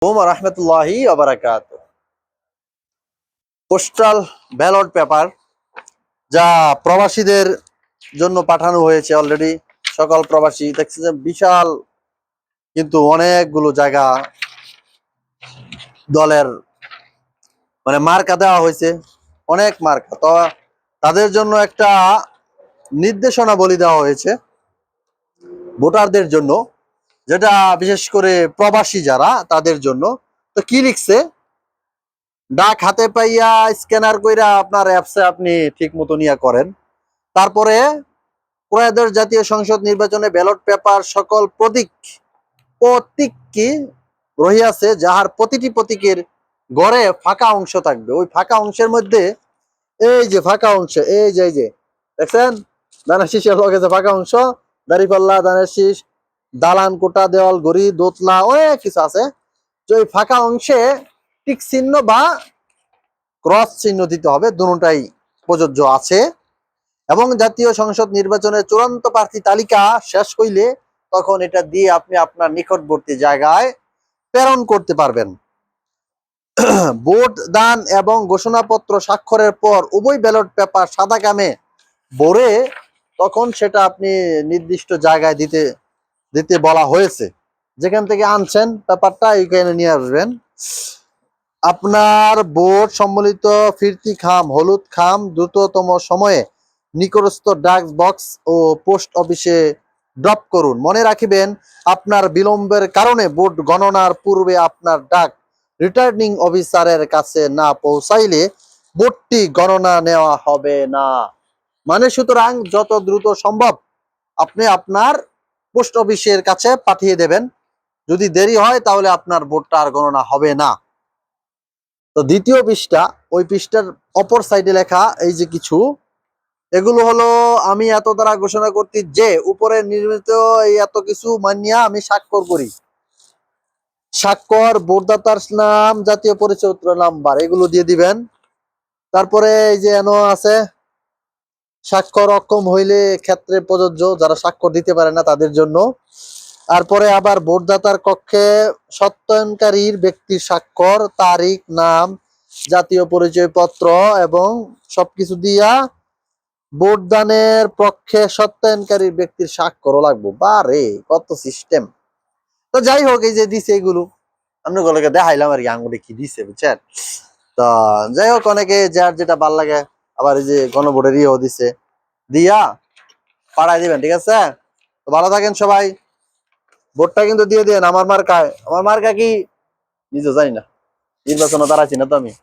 রহমতুল্লাহি postal ballot paper যা প্রবাসীদের জন্য পাঠানো হয়েছে অলরেডি। সকল প্রবাসী দেখছে যে বিশাল কিন্তু অনেকগুলো জায়গা দলের মানে মার্কা দেওয়া হয়েছে, অনেক মার্কা। তো তাদের জন্য একটা নির্দেশনা বলি দেওয়া হয়েছে ভোটারদের জন্য, যেটা বিশেষ করে প্রবাসী যারা তাদের জন্য। তো কি লিখছে, ডাক হাতে পাইয়া স্ক্যানার কইরা আপনার অ্যাপসে আপনি ঠিক মতো নিয়ে করেন। তারপরে ত্রয়োদশ জাতীয় সংসদ নির্বাচনে ব্যালট পেপার সকল প্রতীক কি রহিয়াছে, যাহার প্রতিটি প্রতীকের গড়ে ফাঁকা অংশ থাকবে। ওই ফাঁকা অংশের মধ্যে এই যে ফাঁকা অংশ, এই যে দেখছেন দানের শীষের লগে যে ফাঁকা অংশ, দাড়িপাল্লা, দানের শীষ, দালান, কোটা, দেওয়াল, গড়ি, দোতলা, অনেক কিছু আছে। তো ওই ফাঁকা অংশে টিক চিহ্ন বা ক্রস চিহ্ন দিতে হবে, দুটোটাই প্রযোজ্য আছে। এবং জাতীয় সংসদ নির্বাচনের চূড়ান্ত প্রার্থী তালিকা শেষ হইলে তখন এটা দিয়ে আপনি আপনার নিকটবর্তী জায়গায় প্রেরণ করতে পারবেন। ভোট দান এবং ঘোষণাপত্র স্বাক্ষরের পর উভয় ব্যালট পেপার সাদা কামে ভরে তখন সেটা আপনি নির্দিষ্ট জায়গায় দিতে বলা হয়েছে। যেখান থেকে আনছেন পেপারটা এইখানে নিয়ে আসবেন। আপনার ভোট সম্বলিত ফিরতি খাম, হলুদ খাম দ্রুততম সময়ে নিকটস্থ ডাক বক্স ও পোস্ট অফিসে ড্রপ করুন। মনে রাখিবেন, আপনার বিলম্বের কারণে ভোট গণনার পূর্বে আপনার ডাক রিটার্নিং অফিসারের কাছে না পৌঁছাইলে ভোটটি গণনা নেওয়া হবে না। মানে সুতরাং যত দ্রুত সম্ভব আপনি আপনার পোস্ট অফিসের কাছে পাঠিয়ে দেবেন। যদি দেরি হয় তাহলে আপনার ভোটটা আর গণনা হবে না। তো দ্বিতীয় পৃষ্ঠা, ওই পৃষ্ঠার অপর সাইডে লেখা এই যে কিছু, এগুলো হলো আমি এত দ্বারা ঘোষণা করতে যে উপরে নির্মিত এই এত কিছু মানিয়া আমি স্বাক্ষর করি। স্বাক্ষর, ভোটদাতার নাম, জাতীয় পরিচয়পত্র নাম্বার, এগুলো দিয়ে দিবেন। তারপরে এই যে এনো আছে স্বাক্ষর অক্ষম হইলে ক্ষেত্রে প্রযোজ্য, যারা স্বাক্ষর দিতে পারে না তাদের জন্য। তারপরে আবার ভোটদাতার কক্ষে সত্যায়নকারীর ব্যক্তির স্বাক্ষর, তারিখ, নাম, জাতীয় পরিচয়পত্র এবং সবকিছু দিয়া ভোটদানের পক্ষে সত্যায়নকারী ব্যক্তির স্বাক্ষরও লাগবে। বারে কত সিস্টেম। তো যাই হোক, এই যে দিছে এগুলো আপনাগুলোকে দেখাইলাম আর কি, আঙুলে কি দিছে বুঝছেন। তো যাই হোক, অনেকে যার যেটা ভাল লাগে। আবার এই যে গণভোটের ইয়েও দিছে, দিয়া পাঠাই দিবেন, ঠিক আছে। তো ভালো থাকেন সবাই, ভোটটা কিন্তু দিয়ে দেন আমার মার্কায়। আমার মার্কা কি নিজে জানি না, নির্বাচনে দাঁড়াচ্ছি না তো আমি।